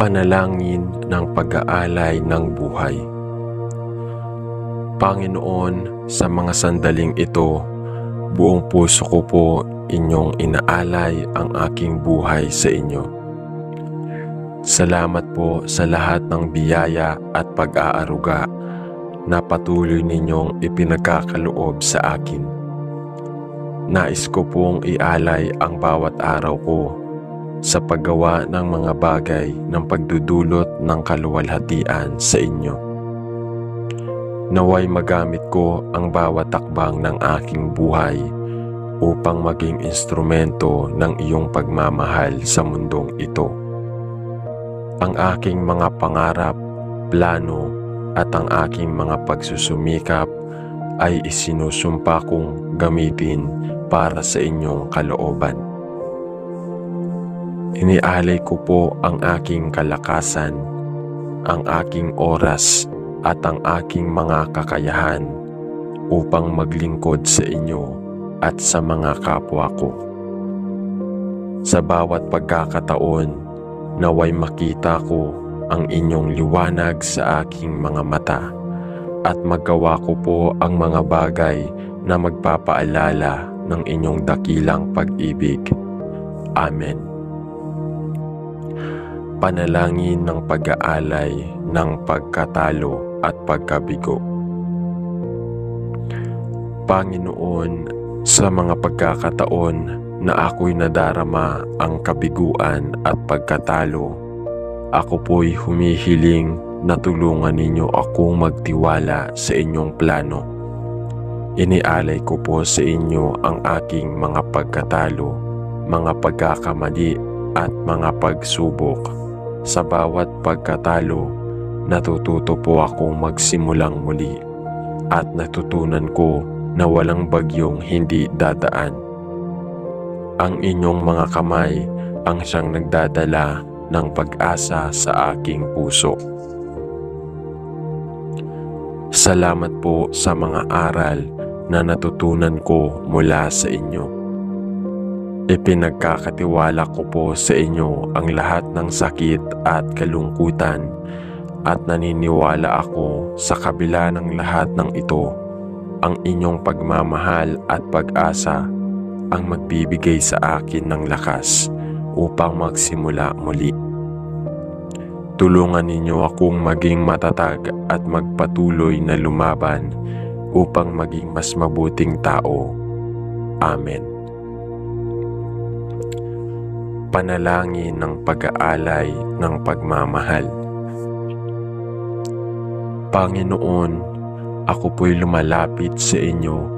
Panalangin ng pag-aalay ng buhay. Panginoon, sa mga sandaling ito, buong puso ko po inyong inaalay ang aking buhay sa inyo. Salamat po sa lahat ng biyaya at pag-aaruga na patuloy ninyong ipinagkakaloob sa akin. Nais ko pong ialay ang bawat araw ko sa paggawa ng mga bagay ng pagdudulot ng kaluwalhatian sa inyo. Naway magamit ko ang bawat takbang ng aking buhay upang maging instrumento ng iyong pagmamahal sa mundong ito. Ang aking mga pangarap, plano at ang aking mga pagsusumikap ay isinusumpa kong gamitin para sa inyong kalooban. Inialay ko po ang aking kalakasan, ang aking oras at ang aking mga kakayahan upang maglingkod sa inyo at sa mga kapwa ko. Sa bawat pagkakataon, naway makita ko ang inyong liwanag sa aking mga mata at magawa ko po ang mga bagay na magpapaalala ng inyong dakilang pag-ibig. Amen. Panalangin ng pag-aalay ng pagkatalo at pagkabigo. Panginoon, sa mga pagkakataon na ako'y nadarama ang kabiguan at pagkatalo, ako po'y humihiling na tulungan ninyo akong magtiwala sa inyong plano. Inialay ko po sa inyo ang aking mga pagkatalo, mga pagkakamali at mga pagsubok. Sa bawat pagkatalo, natututo po akong magsimulang muli at natutunan ko na walang bagyong hindi dadaan. Ang inyong mga kamay ang siyang nagdadala ng pag-asa sa aking puso. Salamat po sa mga aral na natutunan ko mula sa inyo. Ipinagkakatiwala ko po sa inyo ang lahat ng sakit at kalungkutan at naniniwala ako sa kabila ng lahat ng ito, ang inyong pagmamahal at pag-asa ang magbibigay sa akin ng lakas upang magsimula muli. Tulungan ninyo akong maging matatag at magpatuloy na lumaban upang maging mas mabuting tao. Amen. Panalangin ng pag-aalay ng pagmamahal. Panginoon, ako po'y lumalapit sa inyo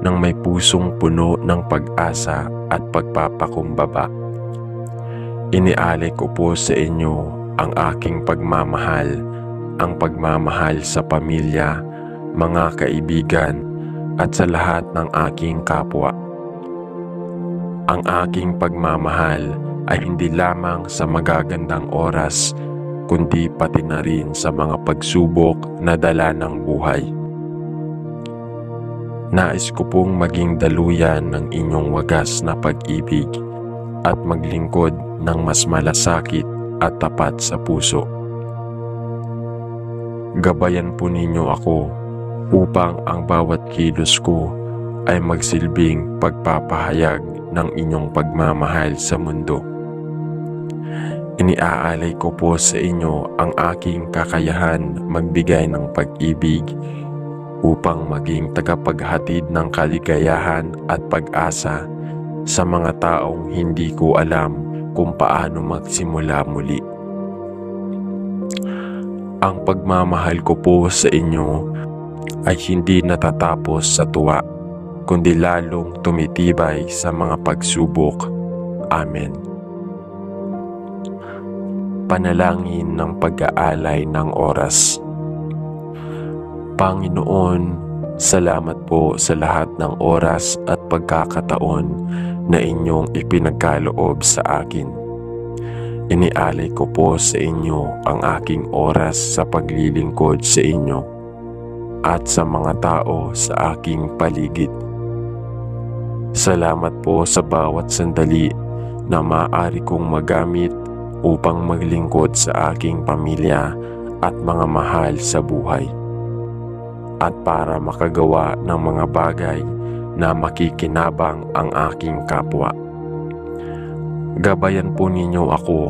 nang may pusong puno ng pag-asa at pagpapakumbaba. Inialay ko po sa inyo ang aking pagmamahal, ang pagmamahal sa pamilya, mga kaibigan at sa lahat ng aking kapwa. Ang aking pagmamahal ay hindi lamang sa magagandang oras, kundi pati na rin sa mga pagsubok na dala ng buhay. Nais ko pong maging daluyan ng inyong wagas na pag-ibig at maglingkod ng mas malasakit at tapat sa puso. Gabayan po ninyo ako upang ang bawat kilos ko ay magsilbing pagpapahayag ng inyong pagmamahal sa mundo. Iniaalay ko po sa inyo ang aking kakayahan magbigay ng pag-ibig upang maging tagapaghatid ng kaligayahan at pag-asa sa mga taong hindi ko alam kung paano magsimula muli. Ang pagmamahal ko po sa inyo ay hindi natatapos sa tuwa, kundi lalong tumitibay sa mga pagsubok. Amen. Panalangin ng pag-aalay ng oras. Panginoon, salamat po sa lahat ng oras at pagkakataon na inyong ipinagkaloob sa akin. Inialay ko po sa inyo ang aking oras sa paglilingkod sa inyo at sa mga tao sa aking paligid. Salamat po sa bawat sandali na maaari kong magamit upang maglingkod sa aking pamilya at mga mahal sa buhay, at para makagawa ng mga bagay na makikinabang ang aking kapwa. Gabayan po ninyo ako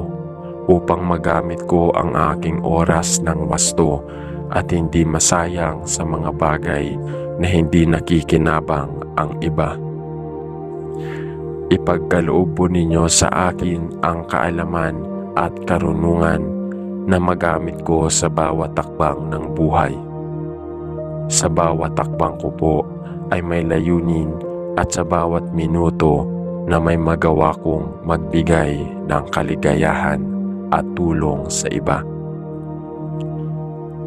upang magamit ko ang aking oras ng wasto at hindi masayang sa mga bagay na hindi nakikinabang ang iba. Ipagkaloob po ninyo sa akin ang kaalaman at karunungan na magamit ko sa bawat takbang ng buhay. Sa bawat takbang ko po ay may layunin, at sa bawat minuto na may magawa kong magbigay ng kaligayahan at tulong sa iba.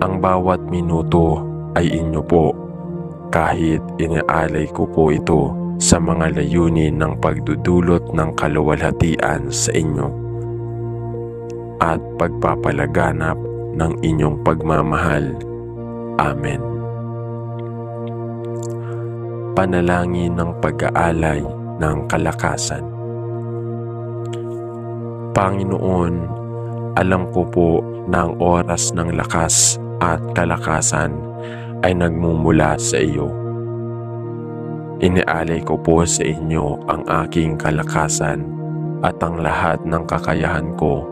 Ang bawat minuto ay inyo po, kahit inaalay ko po ito sa mga layunin ng pagdudulot ng kaluwalhatian sa inyo at pagpapalaganap ng inyong pagmamahal. Amen. Panalangin ng pag-aalay ng kalakasan. Panginoon, alam ko po na ang oras ng lakas at kalakasan ay nagmumula sa iyo. Inialay ko po sa inyo ang aking kalakasan at ang lahat ng kakayahan ko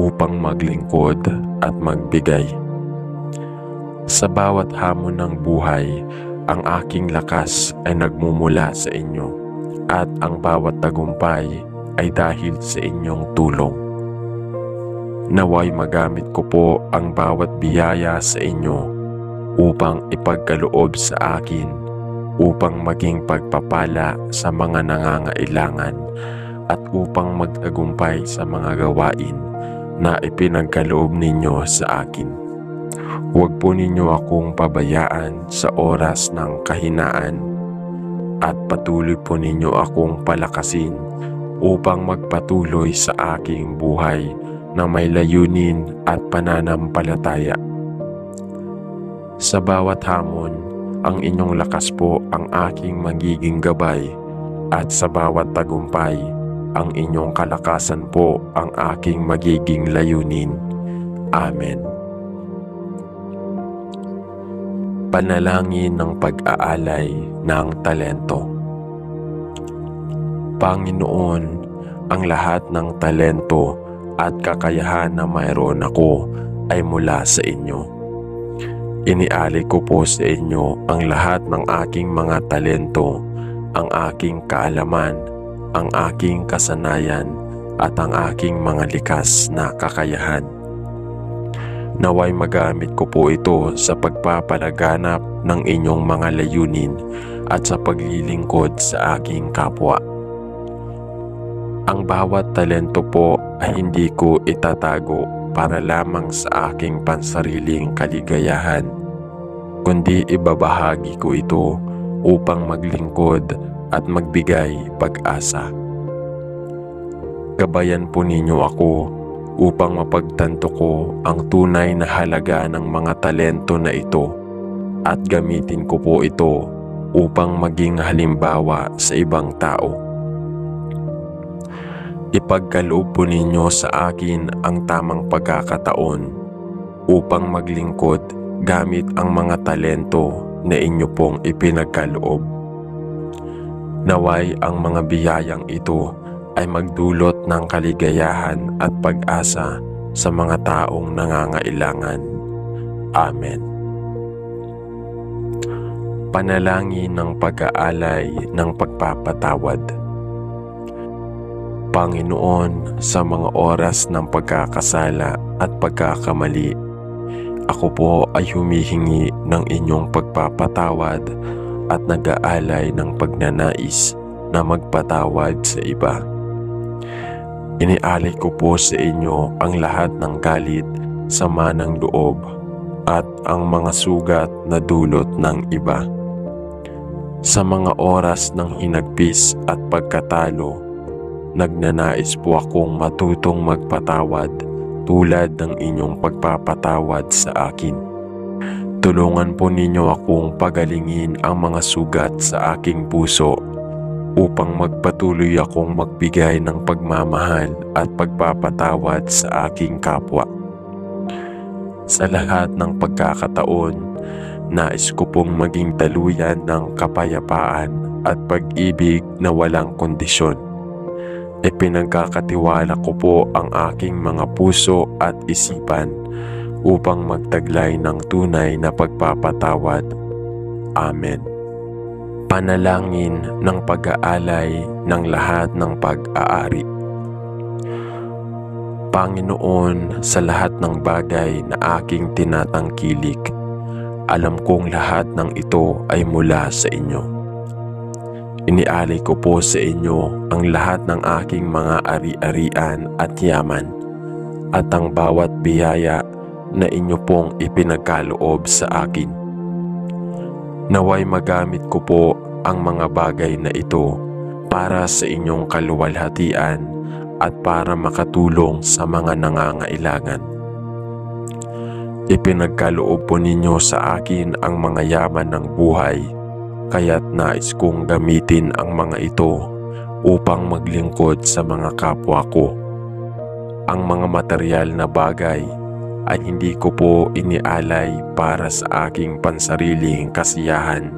upang maglingkod at magbigay. Sa bawat hamon ng buhay, ang aking lakas ay nagmumula sa inyo, at ang bawat tagumpay ay dahil sa inyong tulong. Naway magamit ko po ang bawat biyaya sa inyo upang ipagkaloob sa akin, upang maging pagpapala sa mga nangangailangan at upang magtagumpay sa mga gawain na ipinagkaloob ninyo sa akin. Huwag po ninyo akong pabayaan sa oras ng kahinaan, at patuloy po ninyo akong palakasin upang magpatuloy sa aking buhay na may layunin at pananampalataya. Sa bawat hamon, ang inyong lakas po ang aking magiging gabay, at sa bawat tagumpay, ang inyong kalakasan po ang aking magiging layunin. Amen. Panalangin ng pag-aalay ng talento. Panginoon, ang lahat ng talento at kakayahan na mayroon ako ay mula sa inyo. Inialay ko po sa inyo ang lahat ng aking mga talento, ang aking kaalaman, ang aking kasanayan, at ang aking mga likas na kakayahan. Naway magamit ko po ito sa pagpapalaganap ng inyong mga layunin at sa paglilingkod sa aking kapwa. Ang bawat talento po ay hindi ko itatago para lamang sa aking pansariling kaligayahan, kundi ibabahagi ko ito upang maglingkod at magbigay pag-asa. Gabayan po ninyo ako upang mapagtanto ko ang tunay na halaga ng mga talento na ito, at gamitin ko po ito upang maging halimbawa sa ibang tao. Ipagkaloob po ninyo sa akin ang tamang pagkakataon upang maglingkod gamit ang mga talento na inyo pong ipinagkaloob. Naway ang mga biyayang ito ay magdulot ng kaligayahan at pag-asa sa mga taong nangangailangan. Amen. Panalangin ng pag-aalay ng pagpapatawad. Panginoon, sa mga oras ng pagkakasala at pagkakamali, ako po ay humihingi ng inyong pagpapatawad at nag-aalay ng pagnanais na magpatawad sa iba. Inialay ko po sa inyo ang lahat ng galit, sama ng loob, at ang mga sugat na dulot ng iba. Sa mga oras ng hinagpis at pagkatalo, nagnanais po akong matutong magpatawad tulad ng inyong pagpapatawad sa akin. Tulungan po ninyo akong pagalingin ang mga sugat sa aking puso upang magpatuloy akong magbigay ng pagmamahal at pagpapatawad sa aking kapwa. Sa lahat ng pagkakataon, nais ko pong maging daluyan ng kapayapaan at pag-ibig na walang kondisyon. Ipinagkakatiwala ko po ang aking mga puso at isipan upang magtaglay ng tunay na pagpapatawad. Amen. Panalangin ng pag-aalay ng lahat ng pag-aari. Panginoon, sa lahat ng bagay na aking tinatangkilik, alam kong lahat ng ito ay mula sa inyo. Inialay ko po sa inyo ang lahat ng aking mga ari-arian at yaman at ang bawat biyaya na inyo pong ipinagkaloob sa akin. Naway magamit ko po ang mga bagay na ito para sa inyong kaluwalhatian at para makatulong sa mga nangangailangan. Ipinagkaloob po ninyo sa akin ang mga yaman ng buhay, kaya't nais kong gamitin ang mga ito upang maglingkod sa mga kapwa ko. Ang mga material na bagay ay hindi ko po inialay para sa aking pansariling kasiyahan,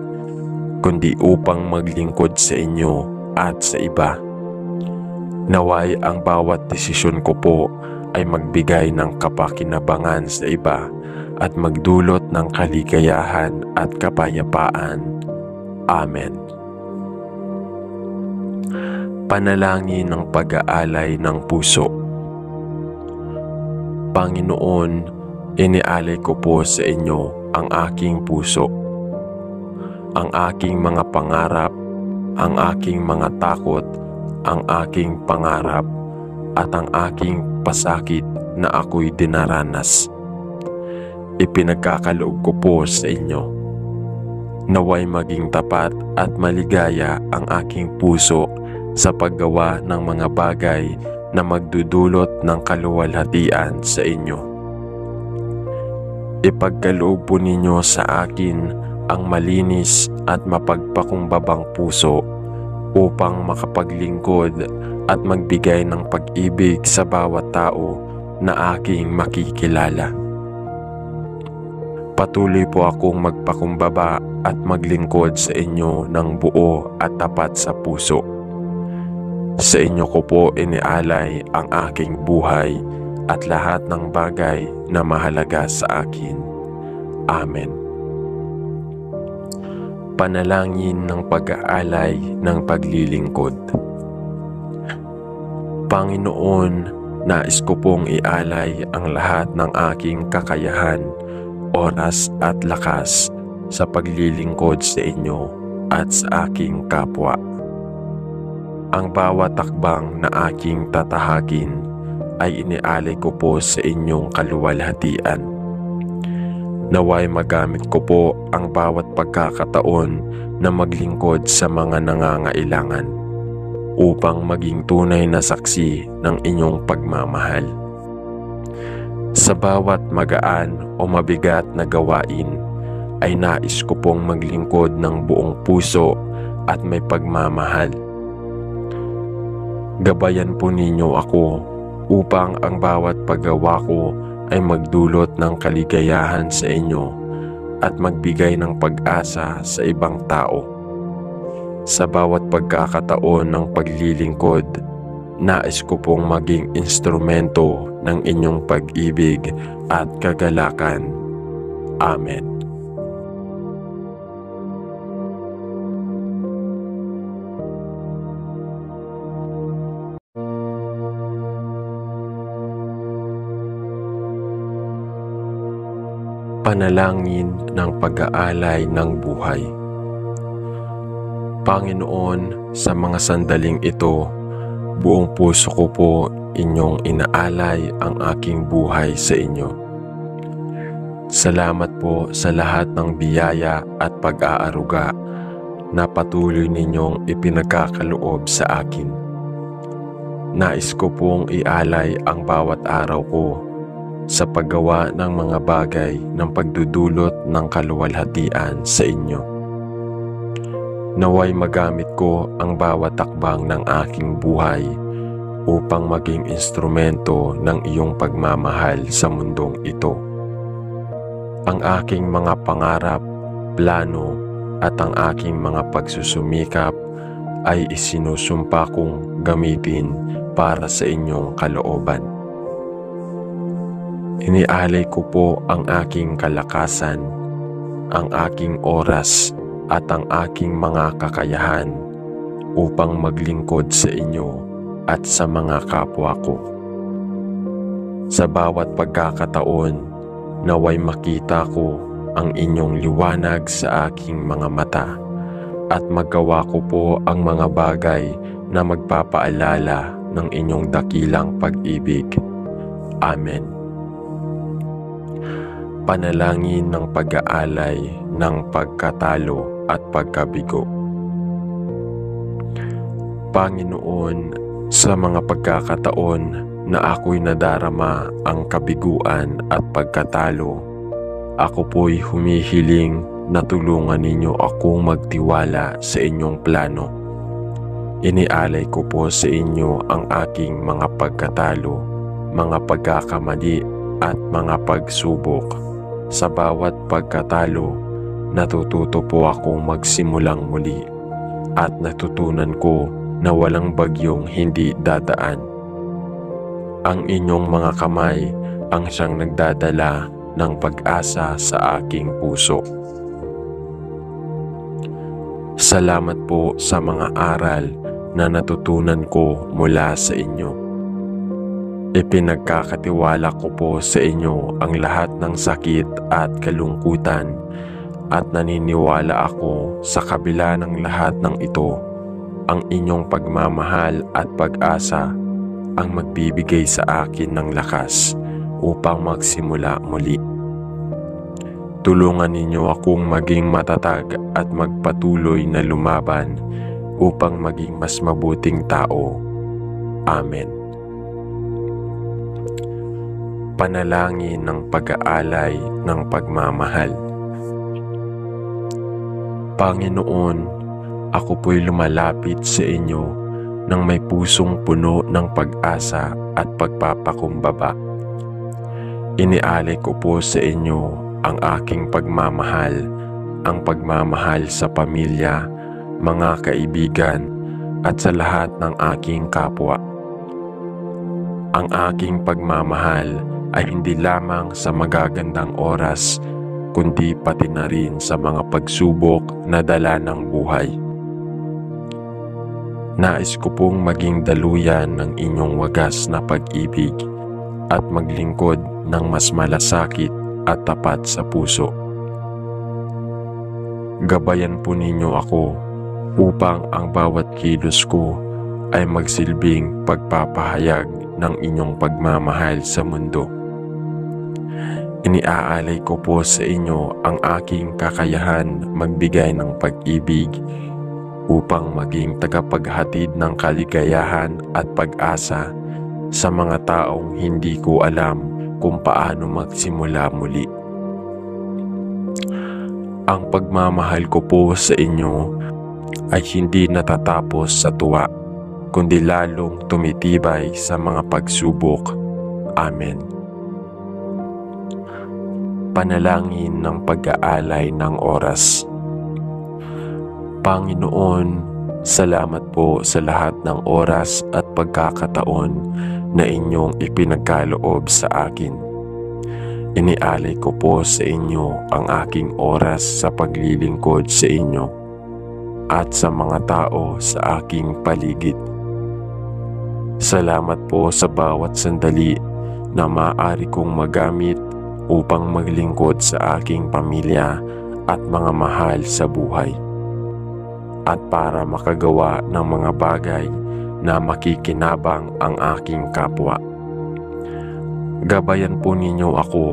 kundi upang maglingkod sa inyo at sa iba. Naway ang bawat desisyon ko po ay magbigay ng kapakinabangan sa iba at magdulot ng kaligayahan at kapayapaan. Amen. Panalangin ng pag-aalay ng puso. Panginoon, inialay ko po sa inyo ang aking puso, ang aking mga pangarap, ang aking mga takot, ang aking pangarap, at ang aking pasakit na ako'y dinaranas. Ipinagkakaloob ko po sa inyo. Naway maging tapat at maligaya ang aking puso sa paggawa ng mga bagay na magdudulot ng kaluwalhatian sa inyo. Ipagkaloob po ninyo sa akin ang malinis at mapagpakumbabang puso upang makapaglingkod at magbigay ng pag-ibig sa bawat tao na aking makikilala. Patuloy po akong magpakumbaba at maglingkod sa inyo ng buo at tapat sa puso. Sa inyo ko po inialay ang aking buhay at lahat ng bagay na mahalaga sa akin. Amen. Panalangin ng pag-aalay ng paglilingkod. Panginoon, nais ko pong ialay ang lahat ng aking kakayahan, oras at lakas sa paglilingkod sa inyo at sa aking kapwa. Ang bawat takbang na aking tatahakin ay inialay ko po sa inyong kaluwalhatian. Naway magamit ko po ang bawat pagkakataon na maglingkod sa mga nangangailangan upang maging tunay na saksi ng inyong pagmamahal. Sa bawat magaan o mabigat na gawain ay nais ko pong maglingkod ng buong puso at may pagmamahal. Gabayan po ninyo ako upang ang bawat paggawa ko ay magdulot ng kaligayahan sa inyo at magbigay ng pag-asa sa ibang tao. Sa bawat pagkakataon ng paglilingkod, nais ko pong maging instrumento ng inyong pag-ibig at kagalakan. Amen. Panalangin ng pag-aalay ng buhay. Panginoon, sa mga sandaling ito, buong puso ko po inyong inaalay ang aking buhay sa inyo. Salamat po sa lahat ng biyaya at pag-aaruga na patuloy ninyong ipinagkakaloob sa akin. Nais ko pong ialay ang bawat araw ko sa paggawa ng mga bagay ng pagdudulot ng kaluwalhatian sa inyo. Naway magamit ko ang bawat takbang ng aking buhay upang maging instrumento ng iyong pagmamahal sa mundong ito. Ang aking mga pangarap, plano at ang aking mga pagsusumikap ay isinusumpa kong gamitin para sa inyong kalooban. Inialay ko po ang aking kalakasan, ang aking oras at ang aking mga kakayahan upang maglingkod sa inyo at sa mga kapwa ko. Sa bawat pagkakataon, naway makita ko ang inyong liwanag sa aking mga mata at magawa ko po ang mga bagay na magpapaalala ng inyong dakilang pag-ibig. Amen. Panalangin ng pag-aalay ng pagkatalo at pagkabigo. Panginoon, sa mga pagkakataon na ako'y nadarama ang kabiguan at pagkatalo, ako po'y humihiling na tulungan ninyo akong magtiwala sa inyong plano. Inialay ko po sa inyo ang aking mga pagkatalo, mga pagkakamali at mga pagsubok. Sa bawat pagkatalo, natututo po akong magsimulang muli at natutunan ko na walang bagyong hindi dadaan. Ang inyong mga kamay ang siyang nagdadala ng pag-asa sa aking puso. Salamat po sa mga aral na natutunan ko mula sa inyo. Ipinagkakatiwala ko po sa inyo ang lahat ng sakit at kalungkutan at naniniwala ako sa kabila ng lahat ng ito, ang inyong pagmamahal at pag-asa ang magbibigay sa akin ng lakas upang magsimula muli. Tulungan ninyo akong maging matatag at magpatuloy na lumaban upang maging mas mabuting tao. Amen. Panalangin ng pag-aalay ng pagmamahal. Panginoon, ako po'y lumalapit sa inyo nang may pusong puno ng pag-asa at pagpapakumbaba. Inialay ko po sa inyo ang aking pagmamahal, ang pagmamahal sa pamilya, mga kaibigan, at sa lahat ng aking kapwa. Ang aking pagmamahal ay hindi lamang sa magagandang oras, kundi pati na rin sa mga pagsubok na dala ng buhay. Nais ko pong maging daluyan ng inyong wagas na pag-ibig at maglingkod ng mas malasakit at tapat sa puso. Gabayan po ninyo ako upang ang bawat kilos ko ay magsilbing pagpapahayag ng inyong pagmamahal sa mundo. Iniaalay ko po sa inyo ang aking kakayahan magbigay ng pag-ibig upang maging tagapaghatid ng kaligayahan at pag-asa sa mga taong hindi ko alam kung paano magsimula muli. Ang pagmamahal ko po sa inyo ay hindi natatapos sa tuwa, kundi lalong tumitibay sa mga pagsubok. Amen. Panalangin ng pag-aalay ng oras. Panginoon, salamat po sa lahat ng oras at pagkakataon na inyong ipinagkaloob sa akin. Inialay ko po sa inyo ang aking oras sa paglilingkod sa inyo at sa mga tao sa aking paligid. Salamat po sa bawat sandali na maaari kong magamit upang maglingkod sa aking pamilya at mga mahal sa buhay, at para makagawa ng mga bagay na makikinabang ang aking kapwa. Gabayan po ninyo ako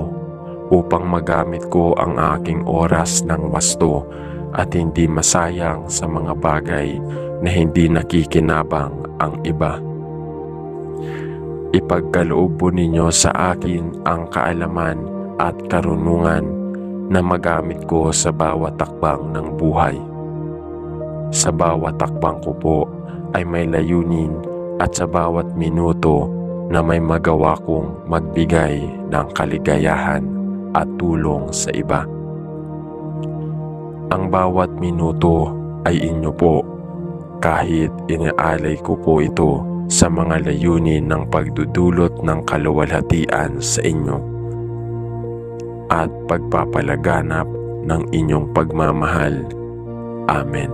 upang magamit ko ang aking oras ng wasto at hindi masayang sa mga bagay na hindi nakikinabang ang iba. Ipagkaloob po ninyo sa akin ang kaalaman at karunungan na magamit ko sa bawat takbang ng buhay. Sa bawat takbang ko po ay may layunin at sa bawat minuto na may magawa kong magbigay ng kaligayahan at tulong sa iba. Ang bawat minuto ay inyo po, kahit inaalay ko po ito sa mga layunin ng pagdudulot ng kaluwalhatian sa inyo at pagpapalaganap ng inyong pagmamahal. Amen.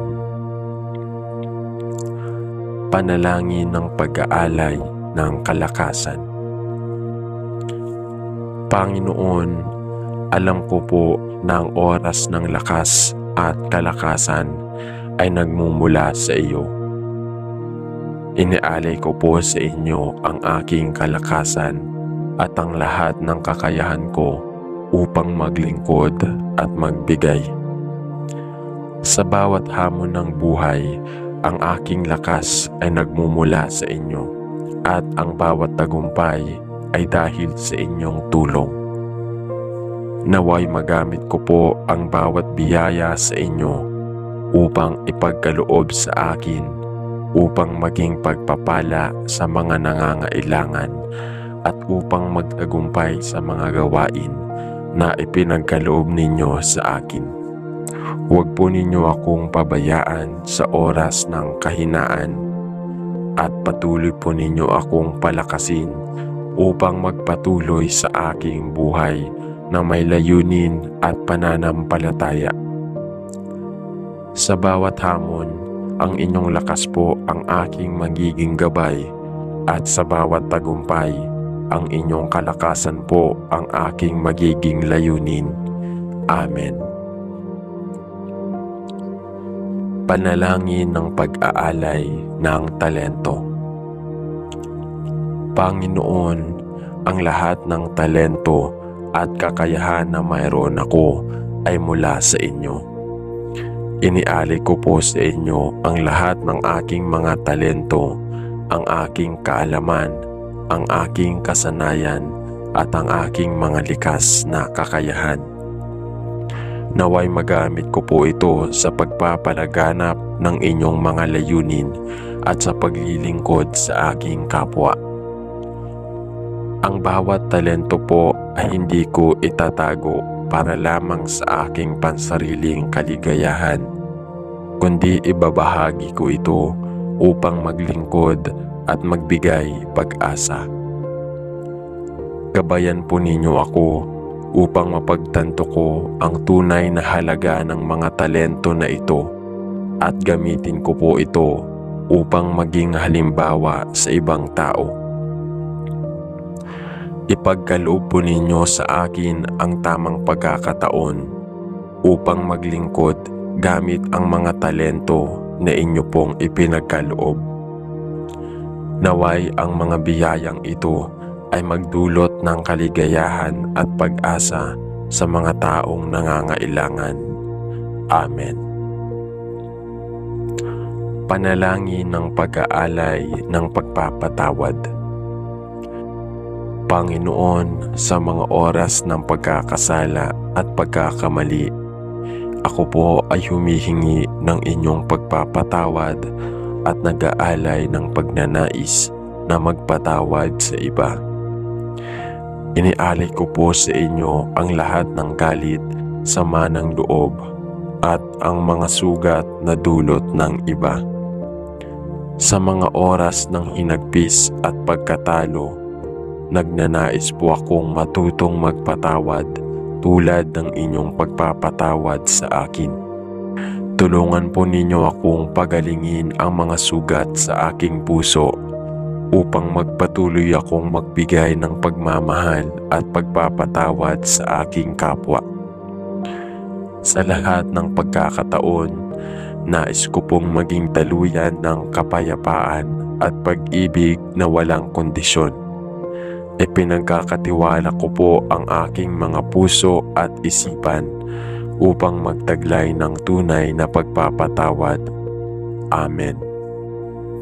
Panalangin ng pag-aalay ng kalakasan. Panginoon, alam ko po na ang oras ng lakas at kalakasan ay nagmumula sa iyo. Inialay ko po sa inyo ang aking kalakasan at ang lahat ng kakayahan ko upang maglingkod at magbigay. Sa bawat hamon ng buhay, ang aking lakas ay nagmumula sa inyo at ang bawat tagumpay ay dahil sa inyong tulong. Naway magamit ko po ang bawat biyaya sa inyo upang ipagkaloob sa akin upang maging pagpapala sa mga nangangailangan at upang magtagumpay sa mga gawain na ipinagkaloob ninyo sa akin. Huwag po ninyo akong pabayaan sa oras ng kahinaan at patuloy po ninyo akong palakasin upang magpatuloy sa aking buhay na may layunin at pananampalataya. Sa bawat hamon, ang inyong lakas po ang aking magiging gabay at sa bawat tagumpay, ang inyong kalakasan po ang aking magiging layunin. Amen. Panalangin ng pag-aalay ng talento. Panginoon, ang lahat ng talento at kakayahan na mayroon ako ay mula sa inyo. Inialay ko po sa inyo ang lahat ng aking mga talento, ang aking kaalaman, ang aking kasanayan at ang aking mga likas na kakayahan. Naway magamit ko po ito sa pagpapalaganap ng inyong mga layunin at sa paglilingkod sa aking kapwa. Ang bawat talento po ay hindi ko itatago para lamang sa aking pansariling kaligayahan, kundi ibabahagi ko ito upang maglingkod at magbigay pag-asa. Gabayan po ninyo ako upang mapagtanto ko ang tunay na halaga ng mga talento na ito at gamitin ko po ito upang maging halimbawa sa ibang tao. Ipagkaloob po ninyo sa akin ang tamang pagkakataon upang maglingkod gamit ang mga talento na inyo pong ipinagkaloob. Naway ang mga biyayang ito ay magdulot ng kaligayahan at pag-asa sa mga taong nangangailangan. Amen. Panalangin ng pag-aalay ng pagpapatawad. Panginoon, sa mga oras ng pagkakasala at pagkakamali, ako po ay humihingi ng inyong pagpapatawad at nag-aalay ng pagnanais na magpatawad sa iba. Inialay ko po sa inyo ang lahat ng galit, sama ng loob at ang mga sugat na dulot ng iba. Sa mga oras ng hinagpis at pagkatalo, nagnanais po akong matutong magpatawad tulad ng inyong pagpapatawad sa akin. Tulungan po ninyo akong pagalingin ang mga sugat sa aking puso upang magpatuloy akong magbigay ng pagmamahal at pagpapatawad sa aking kapwa. Sa lahat ng pagkakataon, nais ko pong maging daluyan ng kapayapaan at pag-ibig na walang kondisyon. Ipinagkakatiwala ko po ang aking mga puso at isipan upang magtaglay ng tunay na pagpapatawad. Amen.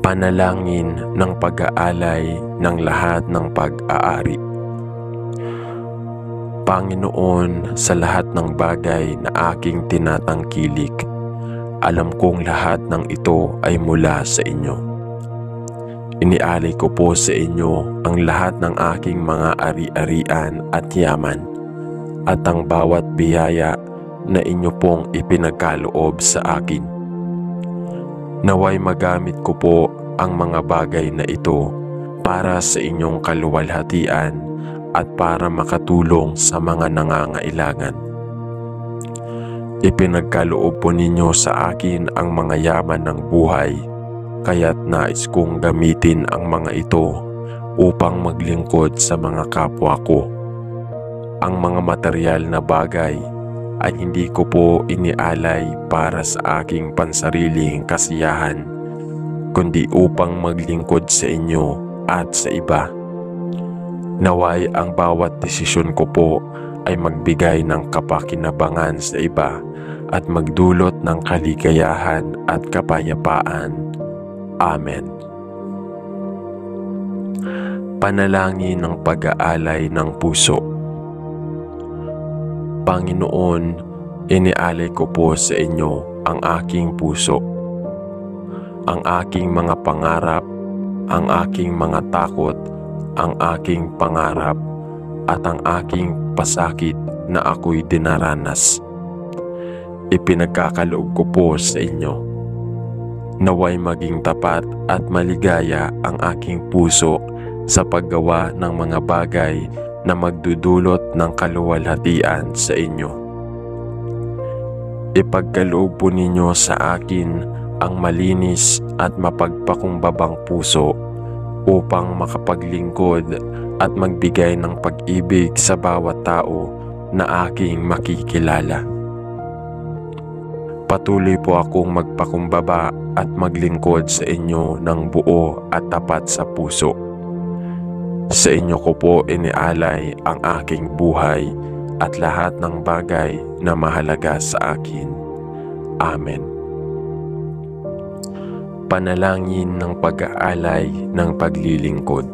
Panalangin ng pag-aalay ng lahat ng pag-aari. Panginoon, sa lahat ng bagay na aking tinatangkilik, Alam kong lahat ng ito ay mula sa inyo. Inialay ko po sa inyo ang lahat ng aking mga ari-arian at yaman at ang bawat biyaya na inyo pong ipinagkaloob sa akin. Naway magamit ko po ang mga bagay na ito para sa inyong kaluwalhatian at para makatulong sa mga nangangailangan. Ipinagkaloob po ninyo sa akin ang mga yaman ng buhay, kaya't nais kong gamitin ang mga ito upang maglingkod sa mga kapwa ko. Ang mga material na bagay ay hindi ko po inialay para sa aking pansariling kasiyahan, kundi upang maglingkod sa inyo at sa iba. Naway ang bawat desisyon ko po ay magbigay ng kapakinabangan sa iba at magdulot ng kaligayahan at kapayapaan. Amen. Panalangin ng pag-aalay ng puso. Panginoon, inialay ko po sa inyo ang aking puso, ang aking mga pangarap, ang aking mga takot, ang aking pangarap, at ang aking pasakit na ako'y dinaranas. Ipinagkakaloob ko po sa inyo. Naway maging tapat at maligaya ang aking puso sa paggawa ng mga bagay na magdudulot ng kaluwalhatian sa inyo. Ipagkaloob po ninyo sa akin ang malinis at mapagpakumbabang puso upang makapaglingkod at magbigay ng pag-ibig sa bawat tao na aking makikilala. Patuloy po akong magpakumbaba at maglingkod sa inyo ng buo at tapat sa puso. Sa inyo ko po inialay ang aking buhay at lahat ng bagay na mahalaga sa akin. Amen. Panalangin ng pag-aalay ng paglilingkod.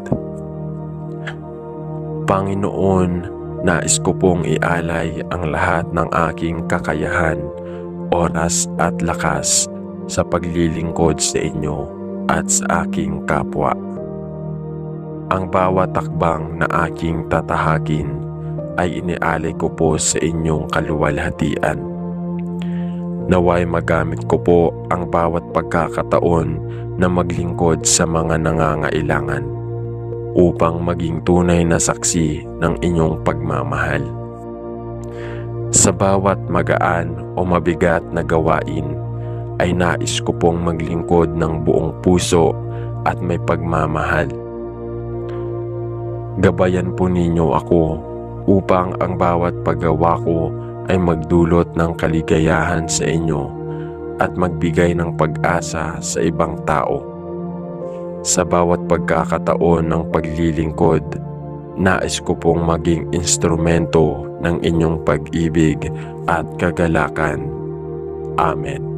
Panginoon, nais ko pong ialay ang lahat ng aking kakayahan, oras at lakas sa paglilingkod sa inyo at sa aking kapwa. Ang bawat takbang na aking tatahakin ay inialay ko po sa inyong kaluwalhatian. Naway magamit ko po ang bawat pagkakataon na maglingkod sa mga nangangailangan upang maging tunay na saksi ng inyong pagmamahal. Sa bawat magaan o mabigat na gawain ay nais ko pong maglingkod ng buong puso at may pagmamahal. Gabayan po ninyo ako upang ang bawat paggawa ko ay magdulot ng kaligayahan sa inyo at magbigay ng pag-asa sa ibang tao. Sa bawat pagkakataon ng paglilingkod, nais ko pong maging instrumento ng inyong pag-ibig at kagalakan. Amen.